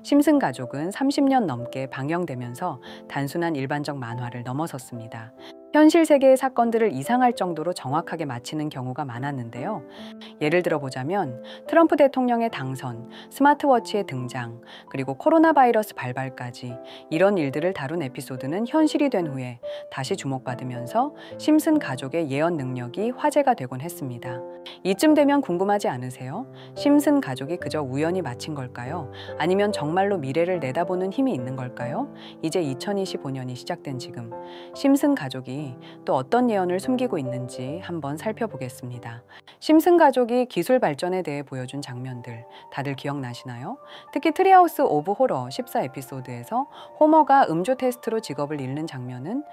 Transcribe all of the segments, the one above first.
심슨 가족은 30년 넘게 방영되면서 단순한 일반적 만화를 넘어섰습니다. 현실 세계의 사건들을 이상할 정도로 정확하게 맞히는 경우가 많았는데요. 예를 들어 보자면 트럼프 대통령의 당선, 스마트워치의 등장, 그리고 코로나 바이러스 발발까지 이런 일들을 다룬 에피소드는 현실이 된 후에 다시 주목받으면서 심슨 가족의 예언 능력이 화제가 되곤 했습니다. 이쯤 되면 궁금하지 않으세요? 심슨 가족이 그저 우연히 맞힌 걸까요? 아니면 정말로 미래를 내다보는 힘이 있는 걸까요? 이제 2025년이 시작된 지금, 심슨 가족이 또 어떤 예언을 숨기고 있는지 한번 살펴보겠습니다. 심슨 가족이 기술 발전에 대해 보여준 장면들 다들 기억나시나요? 특히 트리하우스 오브 호러 14에피소드에서 호머가 음주 테스트로 직업을 잃는 장면은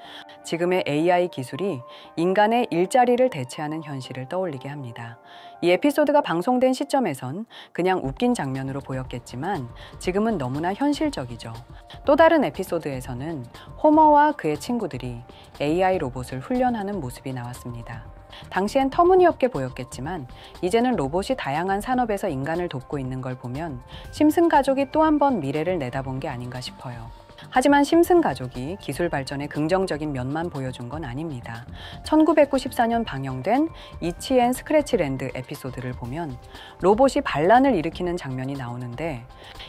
지금의 AI 기술이 인간의 일자리를 대체하는 현실을 떠올리게 합니다. 이 에피소드가 방송된 시점에선 그냥 웃긴 장면으로 보였겠지만 지금은 너무나 현실적이죠. 또 다른 에피소드에서는 호머와 그의 친구들이 AI 로봇을 훈련하는 모습이 나왔습니다. 당시엔 터무니없게 보였겠지만 이제는 로봇이 다양한 산업에서 인간을 돕고 있는 걸 보면 심슨 가족이 또 한 번 미래를 내다본 게 아닌가 싶어요. 하지만 심슨 가족이 기술 발전의 긍정적인 면만 보여준 건 아닙니다. 1994년 방영된 이치 앤 스크래치랜드 에피소드를 보면 로봇이 반란을 일으키는 장면이 나오는데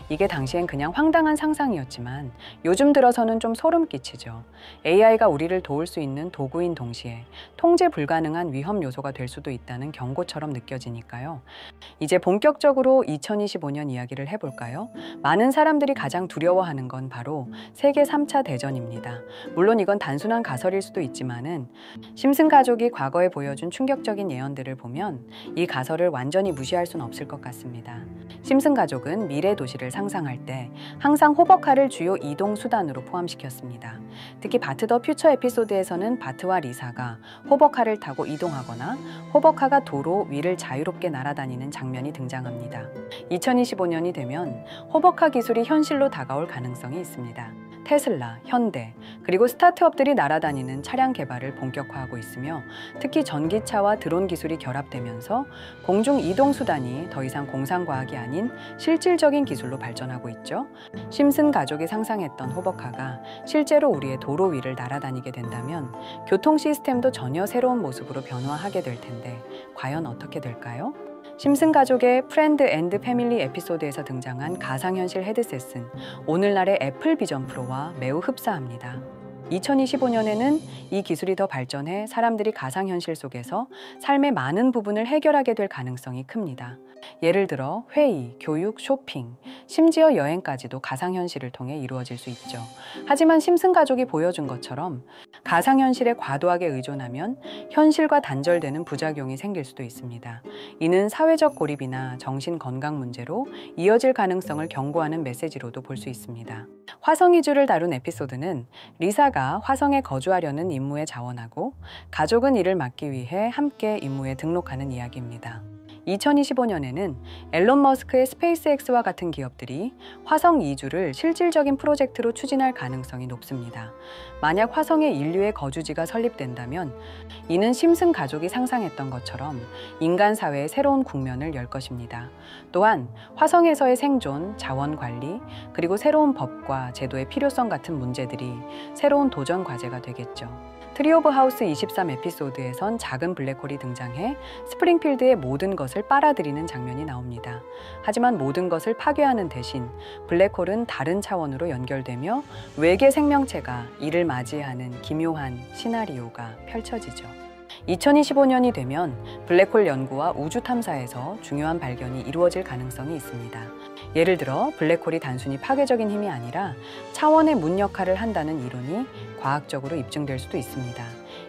이게 당시엔 그냥 황당한 상상이었지만 요즘 들어서는 좀 소름 끼치죠. AI가 우리를 도울 수 있는 도구인 동시에 통제 불가능한 위험 요소가 될 수도 있다는 경고처럼 느껴지니까요. 이제 본격적으로 2025년 이야기를 해볼까요? 많은 사람들이 가장 두려워하는 건 바로 세계 3차 대전입니다. 물론 이건 단순한 가설일 수도 있지만은 심슨 가족이 과거에 보여준 충격적인 예언들을 보면 이 가설을 완전히 무시할 수는 없을 것 같습니다. 심슨 가족은 미래 도시를 상상할 때 항상 호버카를 주요 이동 수단으로 포함시켰습니다. 특히 바트 더 퓨처 에피소드에서는 바트와 리사가 호버카를 타고 이동하거나 호버카가 도로 위를 자유롭게 날아다니는 장면이 등장합니다. 2025년이 되면 호버카 기술이 현실로 다가올 가능성이 있습니다. 테슬라, 현대, 그리고 스타트업들이 날아다니는 차량 개발을 본격화하고 있으며 특히 전기차와 드론 기술이 결합되면서 공중 이동 수단이 더 이상 공상과학이 아닌 실질적인 기술로 발전하고 있죠. 심슨 가족이 상상했던 호버카가 실제로 우리의 도로 위를 날아다니게 된다면 교통 시스템도 전혀 새로운 모습으로 변화하게 될 텐데 과연 어떻게 될까요? 심슨 가족의 프렌드 앤드 패밀리 에피소드에서 등장한 가상현실 헤드셋은 오늘날의 애플 비전 프로와 매우 흡사합니다. 2025년에는 이 기술이 더 발전해 사람들이 가상현실 속에서 삶의 많은 부분을 해결하게 될 가능성이 큽니다. 예를 들어 회의, 교육, 쇼핑, 심지어 여행까지도 가상현실을 통해 이루어질 수 있죠. 하지만 심슨 가족이 보여준 것처럼 가상현실에 과도하게 의존하면 현실과 단절되는 부작용이 생길 수도 있습니다. 이는 사회적 고립이나 정신 건강 문제로 이어질 가능성을 경고하는 메시지로도 볼 수 있습니다. 화성 이주를 다룬 에피소드는 리사가 화성에 거주하려는 임무에 자원하고 가족은 이를 막기 위해 함께 임무에 등록하는 이야기입니다. 2025년에는 앨런 머스크의 스페이스X와 같은 기업들이 화성 이주를 실질적인 프로젝트로 추진할 가능성이 높습니다. 만약 화성에 인류의 거주지가 설립된다면 이는 심슨 가족이 상상했던 것처럼 인간 사회의 새로운 국면을 열 것입니다. 또한 화성에서의 생존, 자원 관리, 그리고 새로운 법과 제도의 필요성 같은 문제들이 새로운 도전 과제가 되겠죠. 트리 오브 하우스 23 에피소드에선 작은 블랙홀이 등장해 스프링필드의 모든 것을 빨아들이는 장면이 나옵니다. 하지만 모든 것을 파괴하는 대신 블랙홀은 다른 차원으로 연결되며 외계 생명체가 이를 맞이하는 기묘한 시나리오가 펼쳐지죠. 2025년이 되면 블랙홀 연구와 우주 탐사에서 중요한 발견이 이루어질 가능성이 있습니다. 예를 들어 블랙홀이 단순히 파괴적인 힘이 아니라 차원의 문 역할을 한다는 이론이 과학적으로 입증될 수도 있습니다.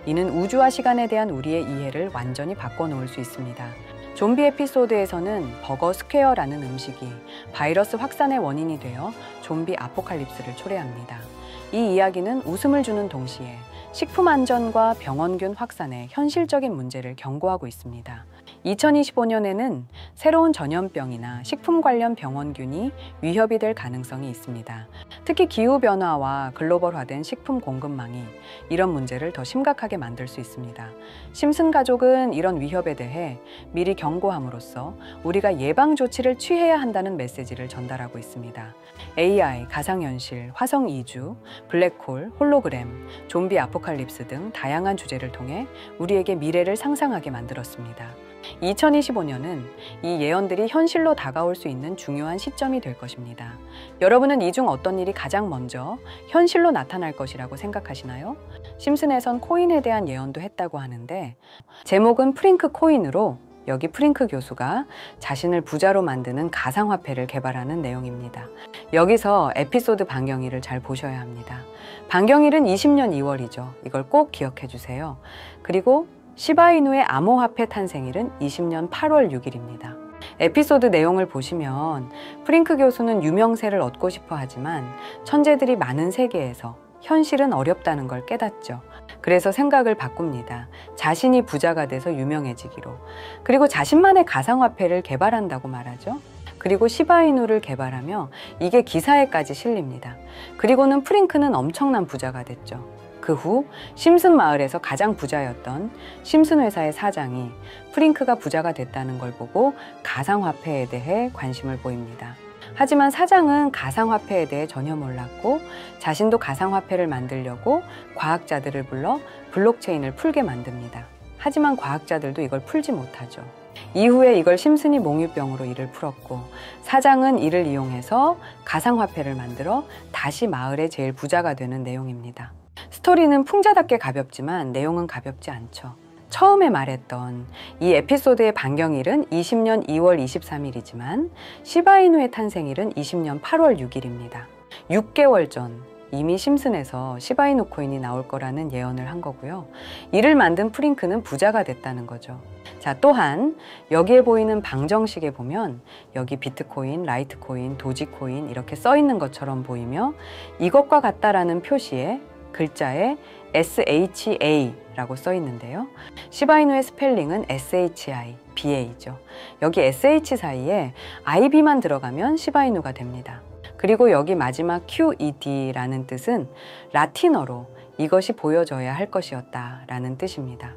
이는 우주와 시간에 대한 우리의 이해를 완전히 바꿔놓을 수 있습니다. 좀비 에피소드에서는 버거 스퀘어라는 음식이 바이러스 확산의 원인이 되어 좀비 아포칼립스를 초래합니다. 이 이야기는 웃음을 주는 동시에 식품 안전과 병원균 확산의 현실적인 문제를 경고하고 있습니다. 2025년에는 새로운 전염병이나 식품 관련 병원균이 위협이 될 가능성이 있습니다. 특히 기후변화와 글로벌화된 식품 공급망이 이런 문제를 더 심각하게 만들 수 있습니다. 심슨 가족은 이런 위협에 대해 미리 경고함으로써 우리가 예방 조치를 취해야 한다는 메시지를 전달하고 있습니다. AI, 가상현실, 화성 이주, 블랙홀, 홀로그램, 좀비 아포칼립스 등 다양한 주제를 통해 우리에게 미래를 상상하게 만들었습니다. 2025년은 이 예언들이 현실로 다가올 수 있는 중요한 시점이 될 것입니다. 여러분은 이 중 어떤 일이 가장 먼저 현실로 나타날 것이라고 생각하시나요? 심슨에선 코인에 대한 예언도 했다고 하는데 제목은 프링크 코인으로 여기 프링크 교수가 자신을 부자로 만드는 가상화폐를 개발하는 내용입니다. 여기서 에피소드 반경일을 잘 보셔야 합니다. 반경일은 20년 2월이죠. 이걸 꼭 기억해 주세요. 그리고 시바이누의 암호화폐 탄생일은 20년 8월 6일입니다. 에피소드 내용을 보시면 프링크 교수는 유명세를 얻고 싶어 하지만 천재들이 많은 세계에서 현실은 어렵다는 걸 깨닫죠. 그래서 생각을 바꿉니다. 자신이 부자가 돼서 유명해지기로. 그리고 자신만의 가상화폐를 개발한다고 말하죠. 그리고 시바이누를 개발하며 이게 기사에까지 실립니다. 그리고는 프링크는 엄청난 부자가 됐죠. 그 후 심슨 마을에서 가장 부자였던 심슨 회사의 사장이 프링크가 부자가 됐다는 걸 보고 가상화폐에 대해 관심을 보입니다. 하지만 사장은 가상화폐에 대해 전혀 몰랐고 자신도 가상화폐를 만들려고 과학자들을 불러 블록체인을 풀게 만듭니다. 하지만 과학자들도 이걸 풀지 못하죠. 이후에 이걸 심슨이 몽유병으로 이를 풀었고 사장은 이를 이용해서 가상화폐를 만들어 다시 마을의 제일 부자가 되는 내용입니다. 스토리는 풍자답게 가볍지만 내용은 가볍지 않죠. 처음에 말했던 이 에피소드의 반경일은 20년 2월 23일이지만 시바이누의 탄생일은 20년 8월 6일입니다. 6개월 전 이미 심슨에서 시바이누 코인이 나올 거라는 예언을 한 거고요. 이를 만든 프링크는 부자가 됐다는 거죠. 자, 또한 여기에 보이는 방정식에 보면 여기 비트코인, 라이트코인, 도지코인 이렇게 써 있는 것처럼 보이며 이것과 같다라는 표시에 글자에 SHA라고 써 있는데요. 시바이누의 스펠링은 SHI, BA죠. 여기 SH 사이에 IB만 들어가면 시바이누가 됩니다. 그리고 여기 마지막 QED라는 뜻은 라틴어로 이것이 보여져야 할 것이었다라는 뜻입니다.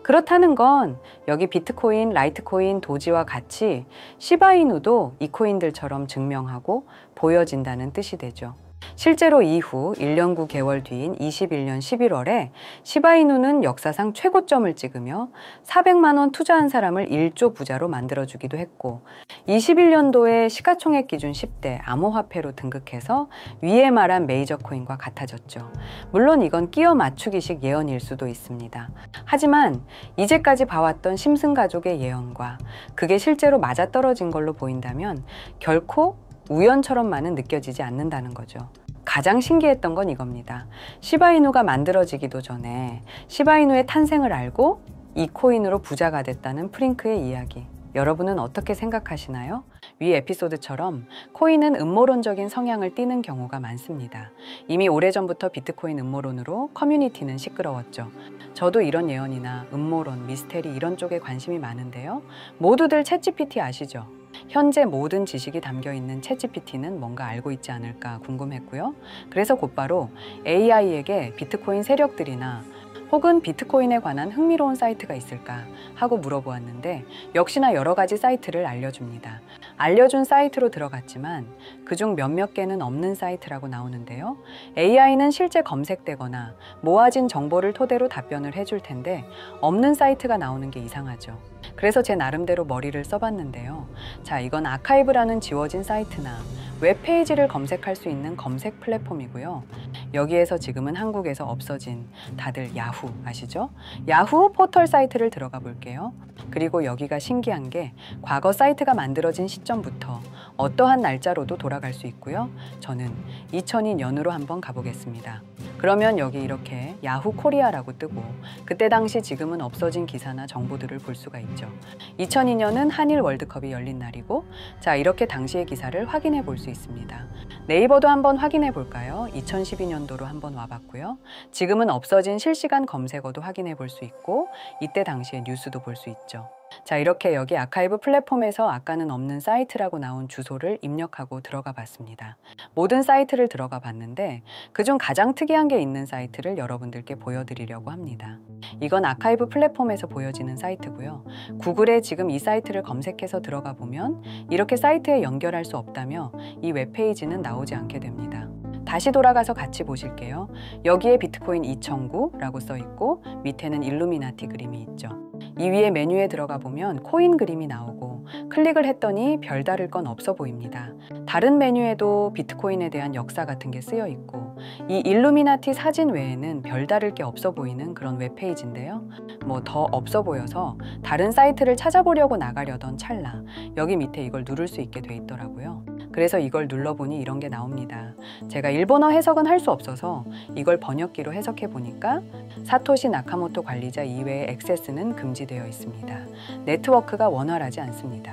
그렇다는 건 여기 비트코인, 라이트코인, 도지와 같이 시바이누도 이 코인들처럼 증명하고 보여진다는 뜻이 되죠. 실제로 이후 1년 9개월 뒤인 21년 11월에 시바이누는 역사상 최고점을 찍으며 400만 원 투자한 사람을 1조 부자로 만들어주기도 했고 21년도에 시가총액 기준 10대 암호화폐로 등극해서 위에 말한 메이저 코인과 같아졌죠. 물론 이건 끼워 맞추기식 예언일 수도 있습니다. 하지만 이제까지 봐왔던 심슨 가족의 예언과 그게 실제로 맞아떨어진 걸로 보인다면 결코 우연처럼만은 느껴지지 않는다는 거죠. 가장 신기했던 건 이겁니다. 시바이누가 만들어지기도 전에 시바이누의 탄생을 알고 이 코인으로 부자가 됐다는 프링크의 이야기. 여러분은 어떻게 생각하시나요? 위 에피소드처럼 코인은 음모론적인 성향을 띠는 경우가 많습니다. 이미 오래전부터 비트코인 음모론으로 커뮤니티는 시끄러웠죠. 저도 이런 예언이나 음모론, 미스테리 이런 쪽에 관심이 많은데요. 모두들 챗GPT 아시죠? 현재 모든 지식이 담겨있는 챗GPT는 뭔가 알고 있지 않을까 궁금했고요. 그래서 곧바로 AI에게 비트코인 세력들이나 혹은 비트코인에 관한 흥미로운 사이트가 있을까 하고 물어보았는데 역시나 여러 가지 사이트를 알려줍니다. 알려준 사이트로 들어갔지만 그중 몇몇 개는 없는 사이트라고 나오는데요. AI는 실제 검색되거나 모아진 정보를 토대로 답변을 해줄 텐데 없는 사이트가 나오는 게 이상하죠. 그래서 제 나름대로 머리를 써봤는데요. 자, 이건 아카이브라는 지워진 사이트나 웹페이지를 검색할 수 있는 검색 플랫폼이고요. 여기에서 지금은 한국에서 없어진 다들 야후 아시죠? 야후 포털 사이트를 들어가 볼게요. 그리고 여기가 신기한 게 과거 사이트가 만들어진 시점부터 어떠한 날짜로도 돌아갈 수 있고요. 저는 2002년으로 한번 가보겠습니다. 그러면 여기 이렇게 야후 코리아라고 뜨고 그때 당시 지금은 없어진 기사나 정보들을 볼 수가 있죠. 2002년은 한일 월드컵이 열린 날이고 자, 이렇게 당시의 기사를 확인해 볼 수 있습니다. 네이버도 한번 확인해 볼까요? 2012년도로 한번 와봤고요. 지금은 없어진 실시간 검색어도 확인해 볼 수 있고 이때 당시의 뉴스도 볼 수 있죠. 자, 이렇게 여기 아카이브 플랫폼에서 아까는 없는 사이트라고 나온 주소를 입력하고 들어가 봤습니다. 모든 사이트를 들어가 봤는데 그중 가장 특이한 게 있는 사이트를 여러분들께 보여드리려고 합니다. 이건 아카이브 플랫폼에서 보여지는 사이트고요. 구글에 지금 이 사이트를 검색해서 들어가 보면 이렇게 사이트에 연결할 수 없다며 이 웹페이지는 나오지 않게 됩니다. 다시 돌아가서 같이 보실게요. 여기에 비트코인 2009라고 써 있고 밑에는 일루미나티 그림이 있죠. 이 위에 메뉴에 들어가 보면 코인 그림이 나오고 클릭을 했더니 별다를 건 없어 보입니다. 다른 메뉴에도 비트코인에 대한 역사 같은 게 쓰여 있고 이 일루미나티 사진 외에는 별다를 게 없어 보이는 그런 웹페이지인데요. 뭐 더 없어 보여서 다른 사이트를 찾아보려고 나가려던 찰나 여기 밑에 이걸 누를 수 있게 돼 있더라고요. 그래서 이걸 눌러보니 이런 게 나옵니다. 제가 일본어 해석은 할 수 없어서 이걸 번역기로 해석해 보니까 사토시 나카모토 관리자 이외의 액세스는 금지되어 있습니다. 네트워크가 원활하지 않습니다.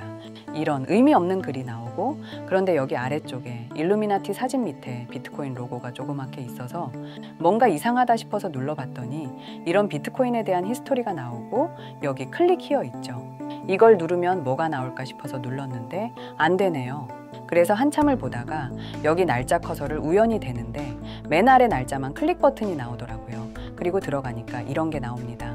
이런 의미 없는 글이 나오고 그런데 여기 아래쪽에 일루미나티 사진 밑에 비트코인 로고가 조그맣게 있어서 뭔가 이상하다 싶어서 눌러봤더니 이런 비트코인에 대한 히스토리가 나오고 여기 클릭 히어 있죠. 이걸 누르면 뭐가 나올까 싶어서 눌렀는데 안 되네요. 그래서 한참을 보다가 여기 날짜 커서를 우연히 대는데 맨 아래 날짜만 클릭 버튼이 나오더라고요. 그리고 들어가니까 이런 게 나옵니다.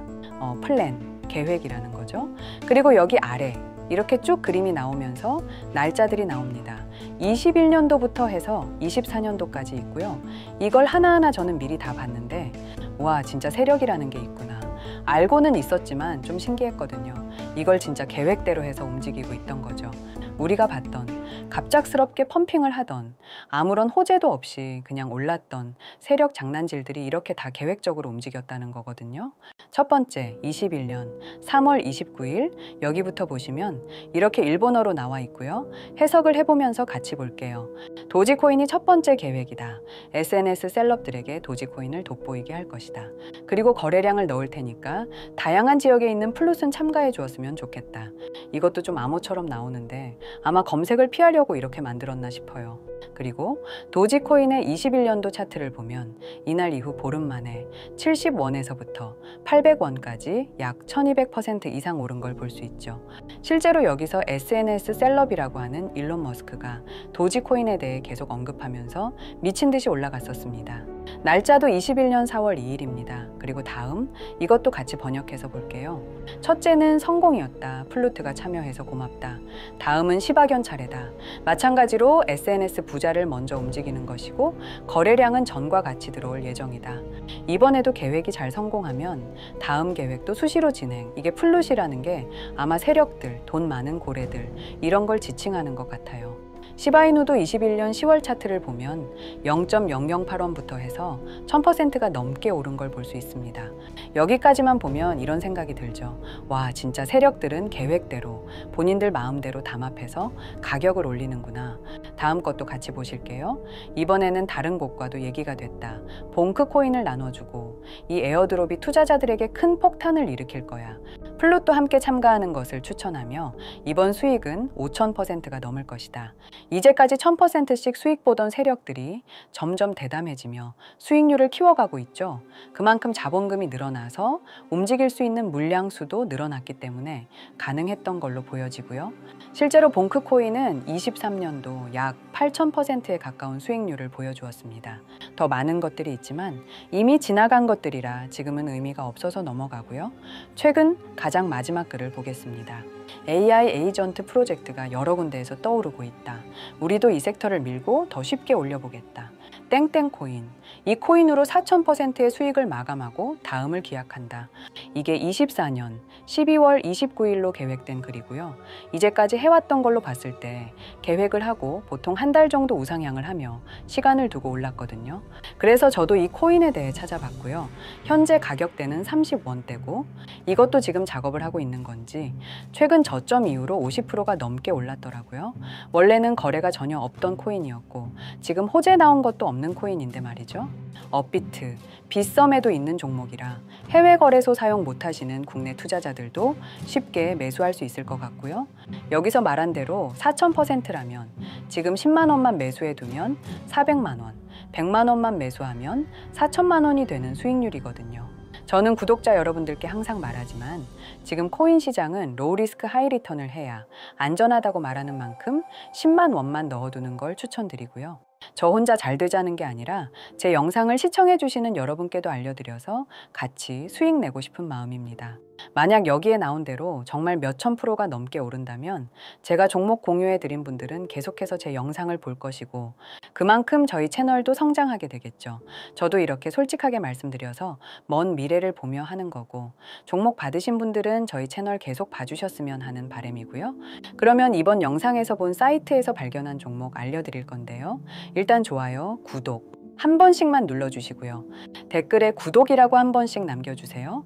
플랜, 계획이라는 거죠. 그리고 여기 아래 이렇게 쭉 그림이 나오면서 날짜들이 나옵니다. 21년도부터 해서 24년도까지 있고요. 이걸 하나하나 저는 미리 다 봤는데 와, 진짜 세력이라는 게 있구나. 알고는 있었지만 좀 신기했거든요. 이걸 진짜 계획대로 해서 움직이고 있던 거죠. 우리가 봤던 갑작스럽게 펌핑을 하던 아무런 호재도 없이 그냥 올랐던 세력 장난질들이 이렇게 다 계획적으로 움직였다는 거거든요. 첫 번째 21년 3월 29일 여기부터 보시면 이렇게 일본어로 나와 있고요. 해석을 해보면서 같이 볼게요. 도지코인이 첫 번째 계획이다. SNS 셀럽들에게 도지코인을 돋보이게 할 것이다. 그리고 거래량을 넣을 테니까 다양한 지역에 있는 플룻은 참가해 주었으면 좋겠다. 이것도 좀 암호처럼 나오는데 아마 검색을 피하려고 이렇게 만들었나 싶어요. 그리고 도지코인의 21년도 차트를 보면 이날 이후 보름 만에 70원에서부터 800원까지 약 1200% 이상 오른 걸 볼 수 있죠. 실제로 여기서 SNS 셀럽이라고 하는 일론 머스크가 도지코인에 대해 계속 언급하면서 미친 듯이 올라갔었습니다. 날짜도 21년 4월 2일입니다. 그리고 다음 이것도 같이 번역해서 볼게요. 첫째는 성공이었다. 플루트가 참여해서 고맙다. 다음은 시바견 차례다. 마찬가지로 SNS 부자를 먼저 움직이는 것이고 거래량은 전과 같이 들어올 예정이다. 이번에도 계획이 잘 성공하면 다음 계획도 수시로 진행. 이게 플룻이라는 게 아마 세력들, 돈 많은 고래들 이런 걸 지칭하는 것 같아요. 시바이누도 21년 10월 차트를 보면 0.008원부터 해서 1000%가 넘게 오른 걸 볼 수 있습니다. 여기까지만 보면 이런 생각이 들죠. 와, 진짜 세력들은 계획대로 본인들 마음대로 담합해서 가격을 올리는구나. 다음 것도 같이 보실게요. 이번에는 다른 곳과도 얘기가 됐다. 봉크 코인을 나눠주고 이 에어드롭이 투자자들에게 큰 폭탄을 일으킬 거야. 플룻도 함께 참가하는 것을 추천하며 이번 수익은 5000%가 넘을 것이다. 이제까지 1000%씩 수익 보던 세력들이 점점 대담해지며 수익률을 키워가고 있죠. 그만큼 자본금이 늘어나서 움직일 수 있는 물량 수도 늘어났기 때문에 가능했던 걸로 보여지고요. 실제로 봉크코인은 23년도 약 8000%에 가까운 수익률을 보여주었습니다. 더 많은 것들이 있지만 이미 지나간 것들이라 지금은 의미가 없어서 넘어가고요. 최근 가장 마지막 글을 보겠습니다. AI 에이전트 프로젝트가 여러 군데에서 떠오르고 있다. 우리도 이 섹터를 밀고 더 쉽게 올려보겠다. 땡땡코인. 이 코인으로 4000%의 수익을 마감하고 다음을 기약한다. 이게 24년 12월 29일로 계획된 글이고요. 이제까지 해왔던 걸로 봤을 때 계획을 하고 보통 한 달 정도 우상향을 하며 시간을 두고 올랐거든요. 그래서 저도 이 코인에 대해 찾아봤고요. 현재 가격대는 30원대고 이것도 지금 작업을 하고 있는 건지 최근 저점 이후로 50%가 넘게 올랐더라고요. 원래는 거래가 전혀 없던 코인이었고 지금 호재 나온 것도 없는 코인인데 말이죠. 업비트, 빗썸에도 있는 종목이라 해외 거래소 사용 못하시는 국내 투자자들도 쉽게 매수할 수 있을 것 같고요. 여기서 말한 대로 4000%라면 지금 10만 원만 매수해 두면 400만 원, 100만 원만 매수하면 4천만 원이 되는 수익률이거든요. 저는 구독자 여러분들께 항상 말하지만 지금 코인 시장은 로우 리스크 하이 리턴을 해야 안전하다고 말하는 만큼 10만 원만 넣어두는 걸 추천드리고요. 저 혼자 잘 되자는 게 아니라 제 영상을 시청해 주시는 여러분께도 알려드려서 같이 수익 내고 싶은 마음입니다. 만약 여기에 나온 대로 정말 몇천 프로가 넘게 오른다면 제가 종목 공유해 드린 분들은 계속해서 제 영상을 볼 것이고 그만큼 저희 채널도 성장하게 되겠죠. 저도 이렇게 솔직하게 말씀드려서 먼 미래를 보며 하는 거고 종목 받으신 분들은 저희 채널 계속 봐주셨으면 하는 바람이고요. 그러면 이번 영상에서 본 사이트에서 발견한 종목 알려드릴 건데요. 일단 좋아요, 구독 한 번씩만 눌러주시고요. 댓글에 구독이라고 한 번씩 남겨주세요.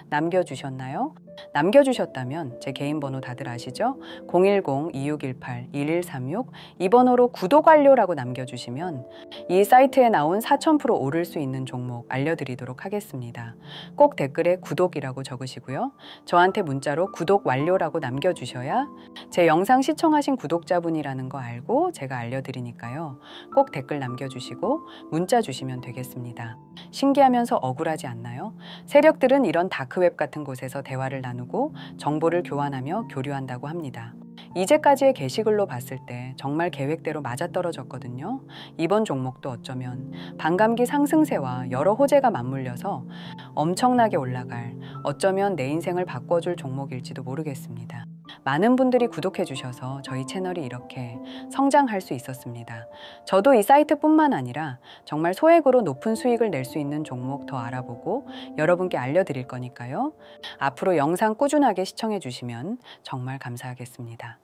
남겨주셨나요? 남겨주셨다면 제 개인 번호 다들 아시죠? 010-2618-1136 이 번호로 구독 완료라고 남겨주시면 이 사이트에 나온 4000% 오를 수 있는 종목 알려드리도록 하겠습니다. 꼭 댓글에 구독이라고 적으시고요. 저한테 문자로 구독 완료라고 남겨주셔야 제 영상 시청하신 구독자분이라는 거 알고 제가 알려드리니까요. 꼭 댓글 남겨주시고 문자 주시면 되겠습니다. 신기하면서 억울하지 않나요? 세력들은 이런 다크웹 같은 곳에서 대화를 나누고 정보를 교환하며 교류한다고 합니다. 이제까지의 게시글로 봤을 때 정말 계획대로 맞아떨어졌거든요. 이번 종목도 어쩌면 반감기 상승세와 여러 호재가 맞물려서 엄청나게 올라갈, 어쩌면 내 인생을 바꿔줄 종목일지도 모르겠습니다. 많은 분들이 구독해 주셔서 저희 채널이 이렇게 성장할 수 있었습니다. 저도 이 사이트뿐만 아니라 정말 소액으로 높은 수익을 낼 수 있는 종목 더 알아보고 여러분께 알려드릴 거니까요. 앞으로 영상 꾸준하게 시청해 주시면 정말 감사하겠습니다.